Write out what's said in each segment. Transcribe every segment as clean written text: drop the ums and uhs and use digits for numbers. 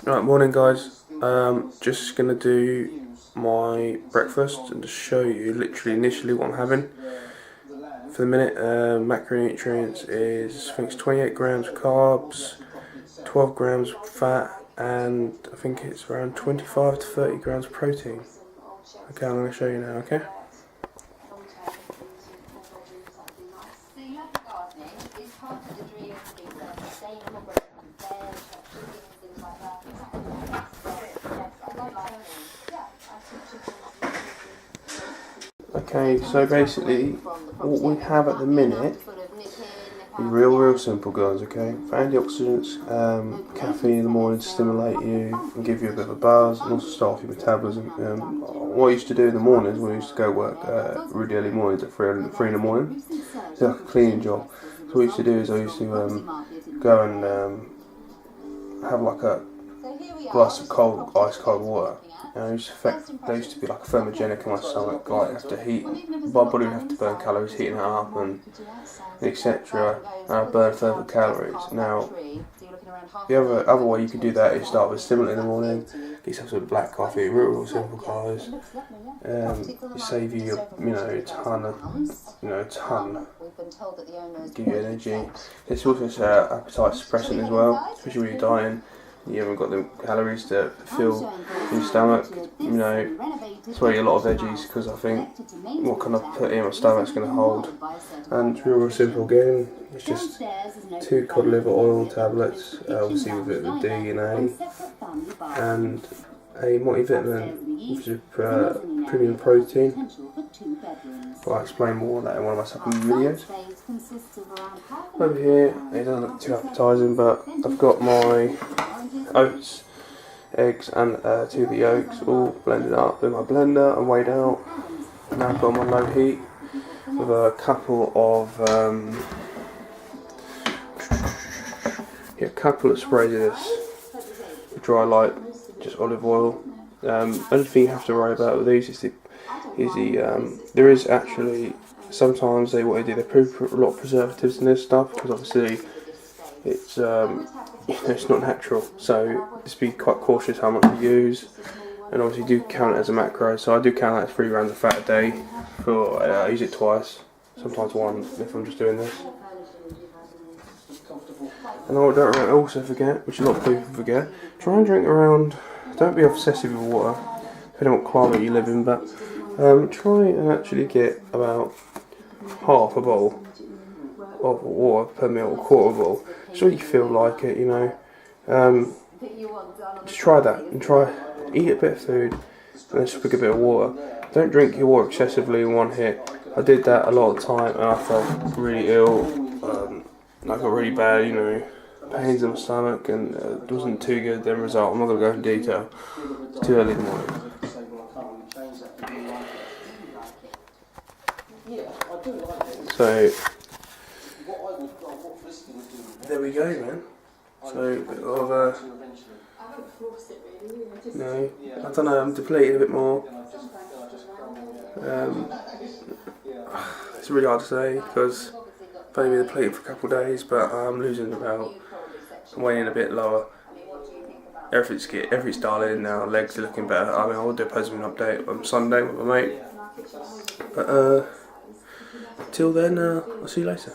Right, morning guys. Just gonna do my breakfast and just show you literally initially what I'm having. For the minute, macronutrients is I think it's 28 grams of carbs, 12 grams of fat, and I think it's around 25 to 30 grams of protein. Okay, I'm gonna show you now. Okay. Okay, so basically, what we have at the minute is real simple, guys. Okay, for antioxidants, caffeine in the morning to stimulate you and give you a bit of a buzz, and also start off your metabolism. What I used to do in the mornings when I used to go work really early mornings at 3 in the morning, it's like a cleaning job. So what I used to do is I used to go and have like a glass of ice cold water. And they used to be like thermogenic in my stomach, like I have to heat, my body would have to burn calories heating it up and etc. And I burn further calories. Now, the other way you could do that is start with a stimulant in the morning, get yourself some black coffee, real simple guys. It save you a ton, give you energy. It's also appetite suppressant as well, especially when you're dying. You haven't got the calories to fill your stomach. It's where you eat a lot of veggies because I think what can I put in my stomach's going to hold. And it's real simple again. It's just 2 cod liver oil tablets, obviously with vitamin D and A, and a multivitamin, which is premium protein. I'll explain more of that in one of my supplement videos. Over here, it doesn't look too appetising, but I've got my oats, eggs and 2 of the yolks all blended up in my blender and weighed out. Now I've got them on low heat with a couple of sprays of this dry light, just olive oil. Only thing you have to worry about with these is there is actually sometimes they put a lot of preservatives in this stuff because obviously it's not natural, so just be quite cautious how much you use, and obviously do count it as a macro. So I do count that as 3 grams of fat a day. I use it twice, sometimes one if I'm just doing this. And I don't also forget, which a lot of people forget, try and drink around. Don't be obsessive with water, depending on what climate you live in, but try and actually get about half a bowl of water per meal, or quarter bowl. So you feel like it, just try that and eat a bit of food and then just drink a bit of water. Don't drink your water excessively in one hit. I did that a lot of the time and I felt really ill. I got really bad, pains in my stomach, and it wasn't too good. The result, I'm not going to go into detail. It's too early in the morning. So there we go, man. So a bit of I don't know, I'm depleted a bit more. It's really hard to say because I've only been depleted for a couple of days, but I'm weighing a bit lower. Everything's dialed in now, legs are looking better. I will do a postman update on Sunday with my mate. But till then, I'll see you later.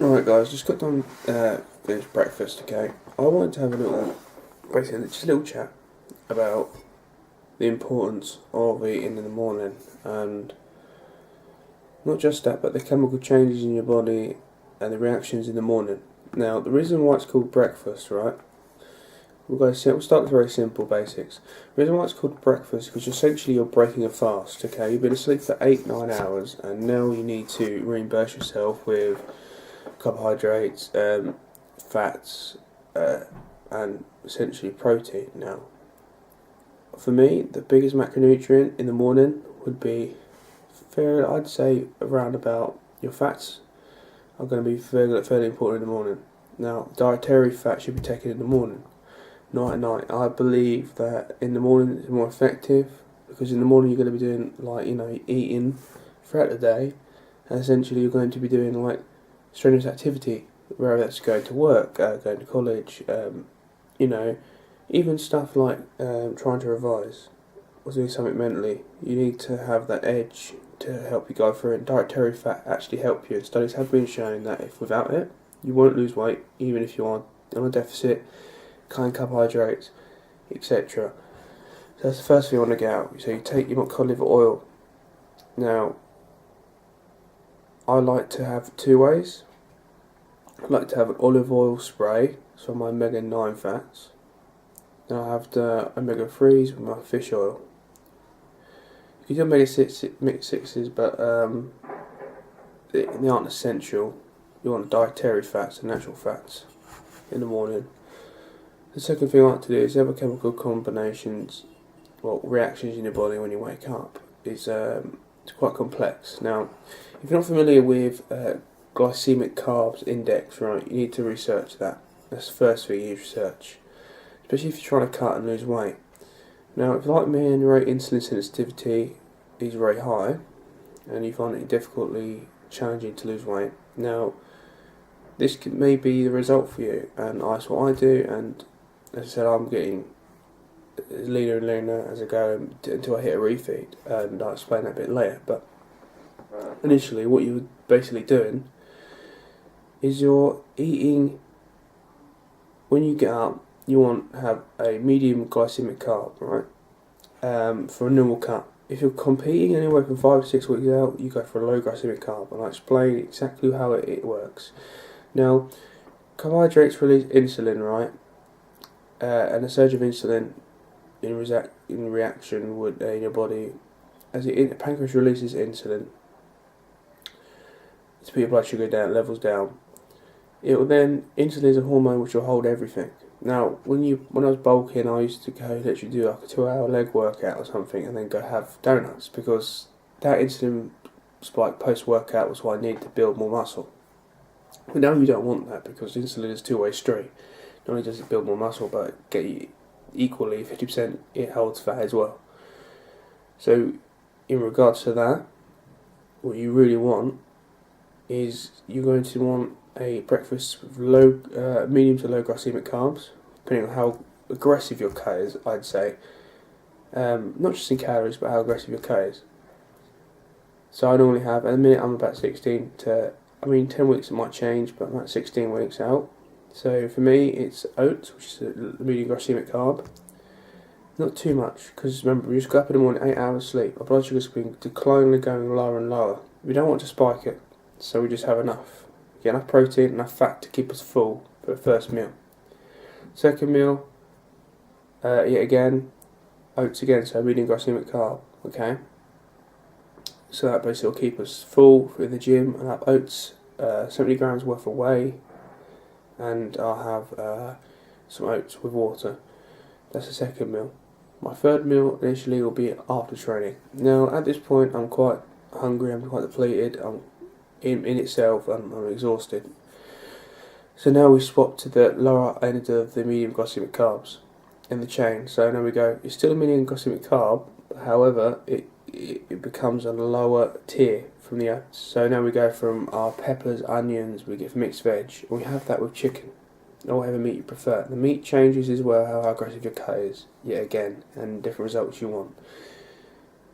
Alright guys, just got done finished breakfast, okay. I wanted to have just a little chat about the importance of eating in the morning, and not just that, but the chemical changes in your body and the reactions in the morning. Now, the reason why it's called breakfast, right? We'll start with very simple basics. The reason why it's called breakfast is because essentially you're breaking a fast, okay? You've been asleep for 8-9 hours, and now you need to reimburse yourself with carbohydrates, fats, and essentially protein. Now, for me, the biggest macronutrient in the morning would be I'd say around about your fats are going to be fairly important in the morning. Now, dietary fat should be taken in the morning, not at night. I believe that in the morning it's more effective because in the morning you're going to be doing eating throughout the day, and essentially you're going to be doing strenuous activity, whether that's going to work, going to college, even stuff like trying to revise or doing something mentally. You need to have that edge to help you go through it. Dietary fat actually help you, and studies have been showing that if without it, you won't lose weight, even if you are on a deficit, cutting carbohydrates, etc. So that's the first thing you want to get out. So you take your cod liver oil. Now, I like to have two ways. I like to have an olive oil spray, so my omega-9 fats. Then I have the omega-3s with my fish oil. You can do omega-6s, but they aren't essential. You want dietary fats and natural fats in the morning. The second thing I like to do is other chemical combinations, reactions in your body when you wake up. It's quite complex. Now, if you're not familiar with glycemic carbs index, right, you need to research that. That's the first thing you research, especially if you're trying to cut and lose weight. Now, if you're like me and your rate insulin sensitivity is very high, and you find it difficultly challenging to lose weight, now this may be the result for you, and that's what I do. And as I said, I'm getting leaner and leaner as I go until I hit a refeed, and I'll explain that a bit later. But initially, what you're basically doing is you're eating. When you get up, you want to have a medium glycemic carb, right? For a normal cut. If you're competing anywhere from 5 to 6 weeks out, you go for a low glycemic carb, and I'll explain exactly how it works. Now, carbohydrates release insulin, right? And a surge of insulin in reaction would in your body, as the pancreas releases insulin to put your blood sugar levels down. It will then, insulin is a hormone which will hold everything. Now, when I was bulking, I used to go literally do like a 2-hour leg workout or something, and then go have donuts, because that insulin spike post workout was what I needed to build more muscle. But now you don't want that, because insulin is a two-way street. Not only does it build more muscle, but get you equally 50%, it holds fat as well. So in regards to that, what you really want is you're going to want a breakfast with medium to low glycemic carbs, depending on how aggressive your cut is, I'd say. Not just in calories, but how aggressive your cut is. So I normally have, at the minute I'm about 10 weeks it might change, but I'm about 16 weeks out. So for me, it's oats, which is a medium glycemic carb. Not too much, because remember, you just go up in the morning, 8 hours sleep. Our blood sugar's been declining, going lower and lower. We don't want to spike it, so we just have enough. Get enough protein, enough fat to keep us full for the first meal. Second meal, yet again, oats again, so medium glycemic carb, okay? So that basically will keep us full through the gym. And have oats, 70 grams worth of whey, and I'll have some oats with water. That's the second meal. My third meal initially will be after training. Now at this point I'm quite hungry, I'm quite depleted, I'm in itself, I'm exhausted. So now we swap to the lower end of the medium glycemic carbs in the chain. So now we go, it's still a medium glycemic carb, however it becomes a lower tier from the oats. So now we go from our peppers, onions, we get mixed veg, and we have that with chicken, or whatever meat you prefer. The meat changes as well how aggressive your cut is, yet again, and different results you want.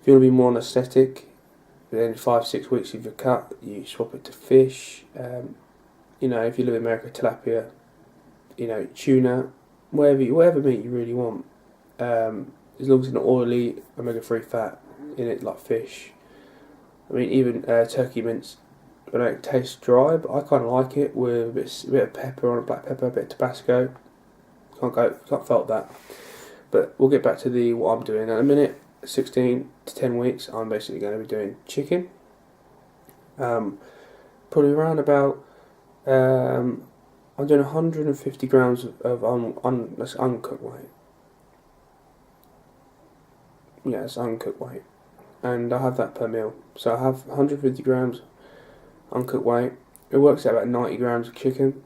If you want to be more on aesthetic, then 5-6 weeks of your cut, you swap it to fish. If you live in America, tilapia, tuna, whatever meat you really want. As long as it's not oily, omega-3 fat in it, like fish. Even turkey mince, I know it tastes dry, but I kind of like it with a bit of pepper on it, black pepper, a bit of Tabasco. Can't fault that. But we'll get back to what I'm doing in a minute. 16 to 10 weeks, I'm basically going to be doing chicken. Probably around about, I'm doing 150 grams of that's uncooked weight. Yeah, it's uncooked weight. And I have that per meal. So I have 150 grams uncooked weight. It works out about 90 grams of chicken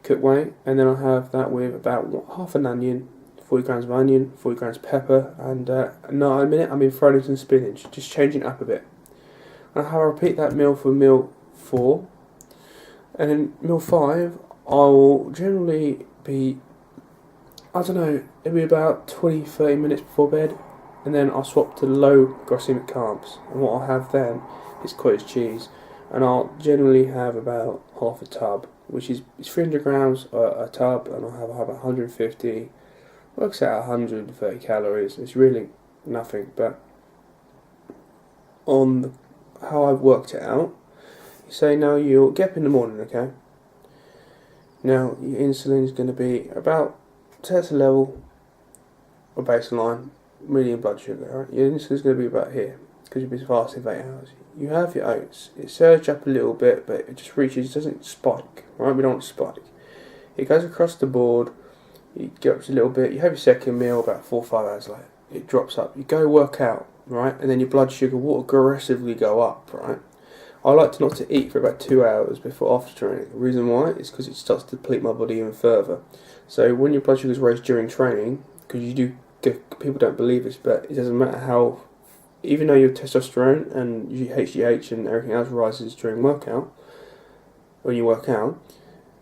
cooked weight, and then I have that with about half an onion, 40 grams of onion, 40 grams of pepper, and no, in a minute I'm in throwing in some spinach, just changing it up a bit. And I'll repeat that meal for meal 4. And then meal 5, I will generally be, I don't know, it'll be about 20-30 minutes before bed, and then I'll swap to low glycemic carbs. And what I'll have then is cottage cheese, and I'll generally have about half a tub, which is 300 grams a tub, and I'll have 150, works out 130 calories. It's really nothing, but on how I've worked it out, you say now you'll get up in the morning, okay? Now your insulin is going to be about, say it's a level or baseline, medium blood sugar, right? Your insulin is going to be about here, because you've been fasting for 8 hours. You have your oats, it surges up a little bit, but it just reaches, it doesn't spike, right? We don't want to spike. It goes across the board, it gets a little bit, you have your second meal about 4 or 5 hours later, it drops up, you go work out, right? And then your blood sugar will aggressively go up, right? I like to not to eat for about 2 hours before after training. The reason why is because it starts to deplete my body even further. So when your blood sugar is raised during training, because you do, people don't believe this, but it doesn't matter how, even though your testosterone and your HGH and everything else rises during workout, when you work out,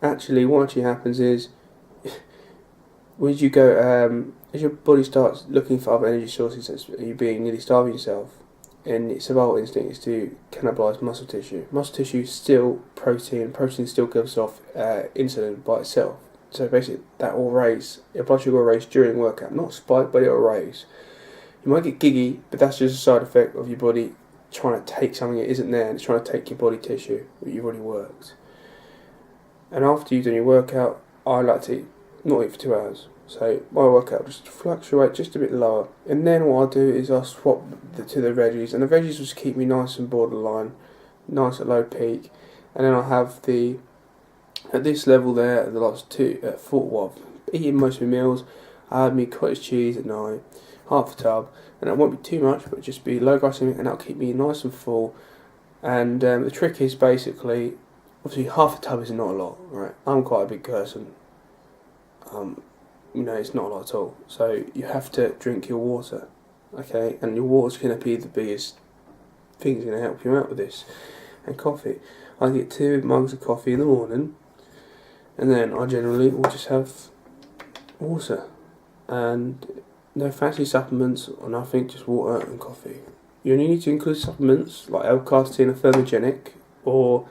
actually what actually happens is, as you go, as your body starts looking for other energy sources, you're being nearly starving yourself, and its survival instinct is to cannibalise muscle tissue. Muscle tissue is still protein. Protein still gives off insulin by itself. So basically, that will raise, your blood sugar will raise during workout. Not spike, but it will raise. You might get giggy, but that's just a side effect of your body trying to take something that isn't there, and it's trying to take your body tissue that you've already worked. And after you've done your workout, I like to not eat for 2 hours. So my workout will just fluctuate just a bit lower, and then what I'll do is I'll swap to the veggies, and the veggies will just keep me nice and borderline, nice at low peak, and then I'll have at this level there, at the last eating most of my meals. I have me cottage cheese at night, half a tub, and it won't be too much, but just be low glycemic, and that'll keep me nice and full. And the trick is basically, obviously half a tub is not a lot, right? I'm quite a big person. It's not a lot at all. So you have to drink your water, okay? And your water's going to be the biggest thing that's going to help you out with this. And coffee. I get 2 mugs of coffee in the morning, and then I generally will just have water. And no fancy supplements or nothing, just water and coffee. You only need to include supplements like L-carnitine or thermogenic, or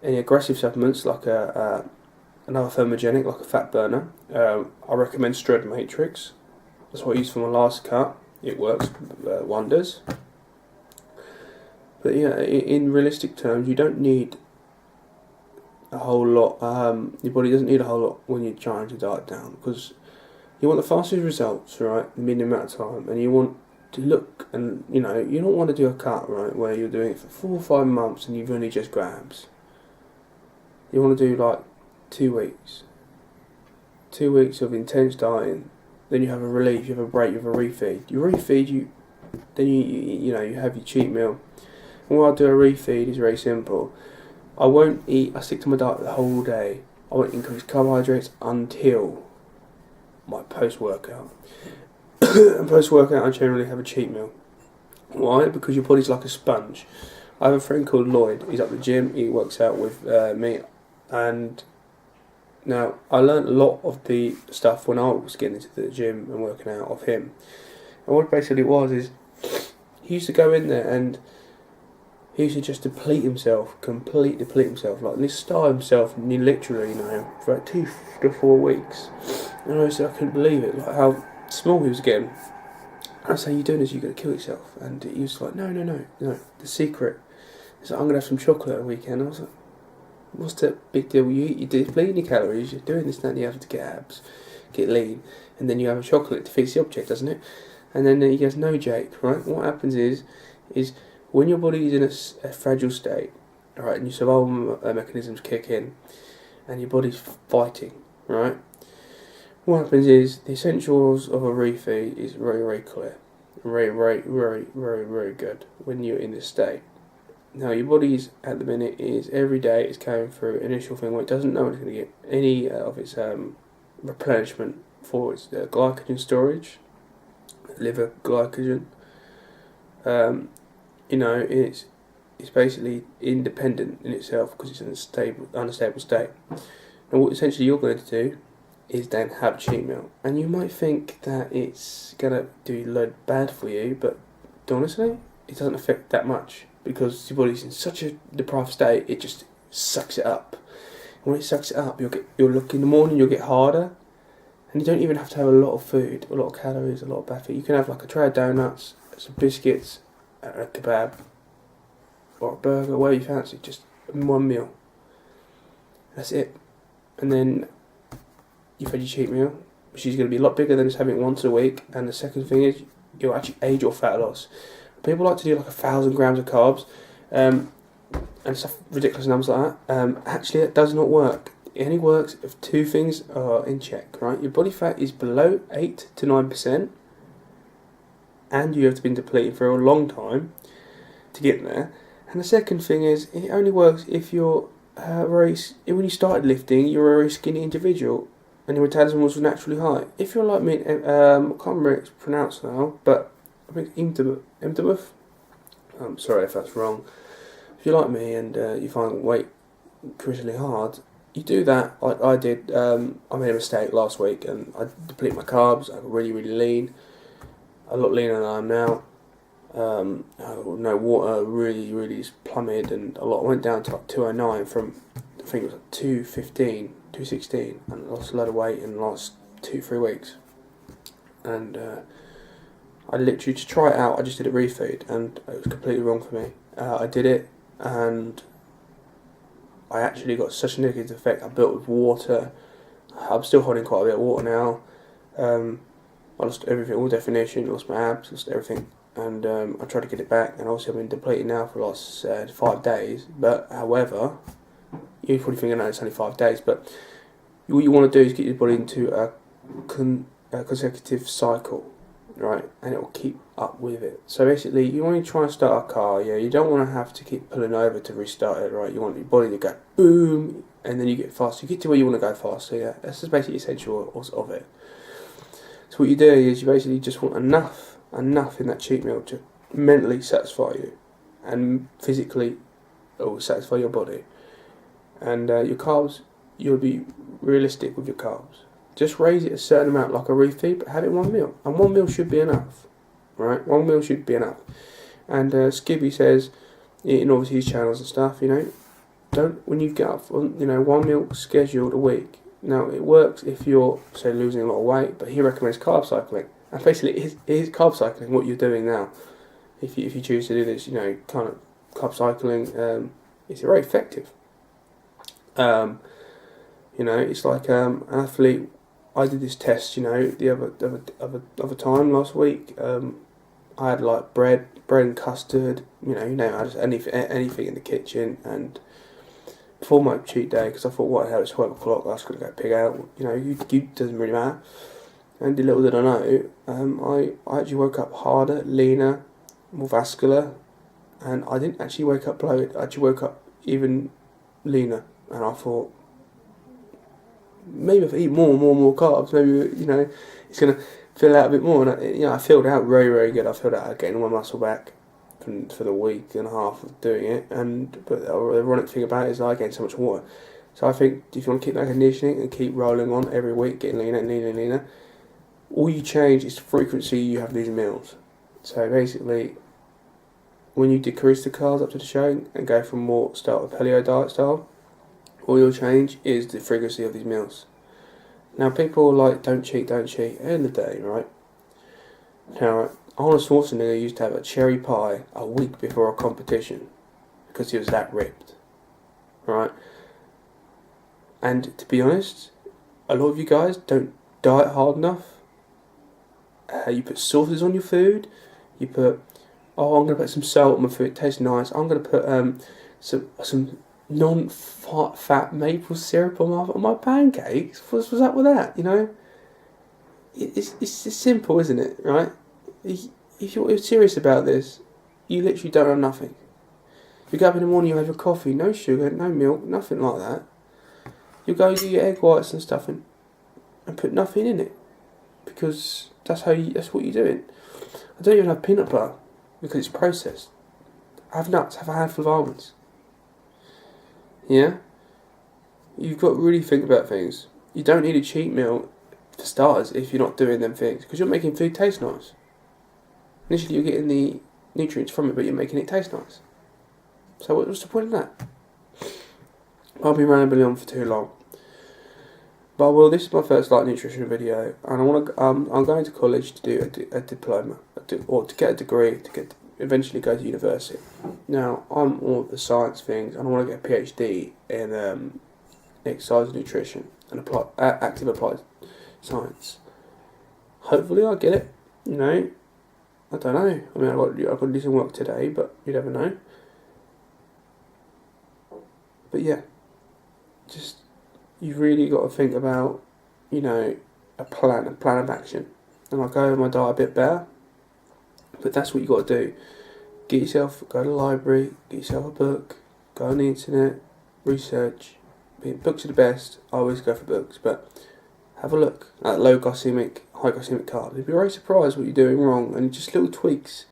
any aggressive supplements like another thermogenic, like a fat burner. I recommend Steroid Matrix. That's what I used for my last cut. It works wonders. But yeah, in realistic terms, you don't need a whole lot. Your body doesn't need a whole lot when you're trying to diet down, because you want the fastest results, right, the minimum amount of time, and you want to look, and you don't want to do a cut, right, where you're doing it for 4 or 5 months and you've only just grabs. You want to do like 2 weeks. 2 weeks of intense dieting, then you have a relief, you have a break, you have a refeed. You refeed, then you have your cheat meal. And when I do a refeed, it's very simple. I stick to my diet the whole day. I won't increase carbohydrates until my post-workout. And post-workout, I generally have a cheat meal. Why? Because your body's like a sponge. I have a friend called Lloyd. He's at the gym. He works out with me, and now I learned a lot of the stuff when I was getting into the gym and working out of him. And what basically was is, he used to go in there and he used to just completely deplete himself, like starve himself, literally, for like 2 to 4 weeks. And I couldn't believe it, like how small he was getting. I was saying, you're doing this, you're going to kill yourself. And he was like, no, the secret is that I'm going to have some chocolate at the weekend. I was like, what's the big deal? You're depleting your calories, you're doing this, and you have to get abs, get lean, and then you have a chocolate. It defeats the object, doesn't it? And then he goes, no, Jake, right? What happens is when your body is in a fragile state, right, and your survival mechanisms kick in, and your body's fighting, right? What happens is the essentials of a refeed is very, very clear, very, very, very, very, very good when you're in this state. Now your body's at the minute is every day is going through an initial thing where it doesn't know it's going to get any of its replenishment for its glycogen storage, liver glycogen. It's is basically independent in itself because it's in a unstable state. And what essentially you're going to do is then have a cheat meal. And you might think that it's going to do a load bad for you, but honestly, it doesn't affect that much because your body's in such a deprived state, it just sucks it up. And when it sucks it up, you'll look in the morning, you'll get harder. And you don't even have to have a lot of food, a lot of calories, a lot of bad food. You can have like a tray of donuts, some biscuits, a kebab, or a burger, whatever you fancy, just in one meal. That's it. And then you've had your cheat meal, which is going to be a lot bigger than just having it once a week. And the second thing is, you'll actually aid your fat loss. People like to do like 1,000 grams of carbs, and stuff, ridiculous numbers like that. Actually, it does not work. It only works if two things are in check, right? Your body fat is below 8 to 9%, and you have to been depleted for a long time to get there. And the second thing is, it only works if you're when you started lifting, you're a very skinny individual, and your metabolism was naturally high. If you're like me, I can't remember it's pronounced now, but I think Imdamuth. I'm sorry if that's wrong. If you're like me and you find weight crucially hard, you do that like I did. I made a mistake last week and I depleted my carbs. I got really lean, a lot leaner than I am now. No water, really just plummeted, and a lot. I went down to like 209 from, I think it was like 215, 216, and lost a lot of weight in the last 2-3 weeks. And I literally, to try it out, I just did a refeed, and it was completely wrong for me. I did it, and I actually got such a negative effect. I built with water. I'm still holding quite a bit of water now. I lost everything, all definition, lost my abs, lost everything. And I tried to get it back, and obviously I've been depleted now for the last 5 days. But however, you're probably thinking, no, it's only 5 days. But what you want to do is get your body into a consecutive cycle, right? And it will keep up with it. So basically, you want to try and start a car, yeah? You don't want to have to keep pulling over to restart it, right? You want your body to go boom, and then you get faster. You get to where you want to go faster, yeah? That's just basically essential of it. So what you do is you basically just want enough in that cheat meal to mentally satisfy you, and physically it will satisfy your body. And your carbs, you'll be realistic with your carbs. Just raise it a certain amount, like a refeed, but have it in one meal. And one meal should be enough, right? One meal should be enough. And Skibby says, in obviously his channels and stuff, when you get up, one meal scheduled a week. Now, it works if you're, say, losing a lot of weight, but he recommends carb cycling. And basically, it is carb cycling what you're doing now. If you choose to do this, kind of carb cycling, it's very effective. It's like an athlete. I did this test, the other time last week. I had like bread and custard. I just anything in the kitchen. And before my cheat day, because I thought, what the hell, it's 12 o'clock. I was going to go pig out. It doesn't really matter. And little did I know, I actually woke up harder, leaner, more vascular, and I didn't actually wake up bloated. I actually woke up even leaner, and I thought, maybe if I eat more carbs, maybe it's gonna fill out a bit more. And I filled out very good. I filled out getting all my muscle back for the week and a half of doing it. But the ironic thing about it is I gained so much water. So I think if you want to keep that conditioning and keep rolling on every week, getting leaner and leaner, all you change is the frequency you have these meals. So basically, when you decrease the carbs up to the show and go from more start with paleo diet style, all you'll change is the frequency of these meals. Now, people are like, don't cheat. At the end of the day, right? Now, Arnold Schwarzenegger used to have a cherry pie a week before a competition because he was that ripped, right? And to be honest, a lot of you guys don't diet hard enough. You put sauces on your food. You put, I'm going to put some salt on my food. It tastes nice. I'm going to put some non-fat maple syrup on my pancakes. What's up with that? It's simple, isn't it? Right? If you're serious about this, you literally don't have nothing. You go up in the morning, you have your coffee, no sugar, no milk, nothing like that. You go do your egg whites and stuff and put nothing in it, because that's what you're doing. I don't even have peanut butter because it's processed. Have nuts, have a handful of almonds. Yeah? You've got to really think about things. You don't need a cheat meal for starters if you're not doing them things, because you're making food taste nice. Initially you're getting the nutrients from it, but you're making it taste nice. So what's the point of that? I'll be rambling on for too long. But this is my first nutrition video, and I'm going to college to do a diploma, or to get a degree, eventually go to university. Now I'm all of the science things, and I want to get a PhD in exercise and nutrition and active applied science. Hopefully I get it. I don't know. I mean, I've got to do some work today, but you never know. But yeah, just you've really got to think about, a plan of action. And I'll go over my diet a bit better, but that's what you got to do. Go to the library, get yourself a book, go on the internet, research. Books are the best. I always go for books, but have a look at low glycemic, high glycemic carbs. You'll be very surprised what you're doing wrong, and just little tweaks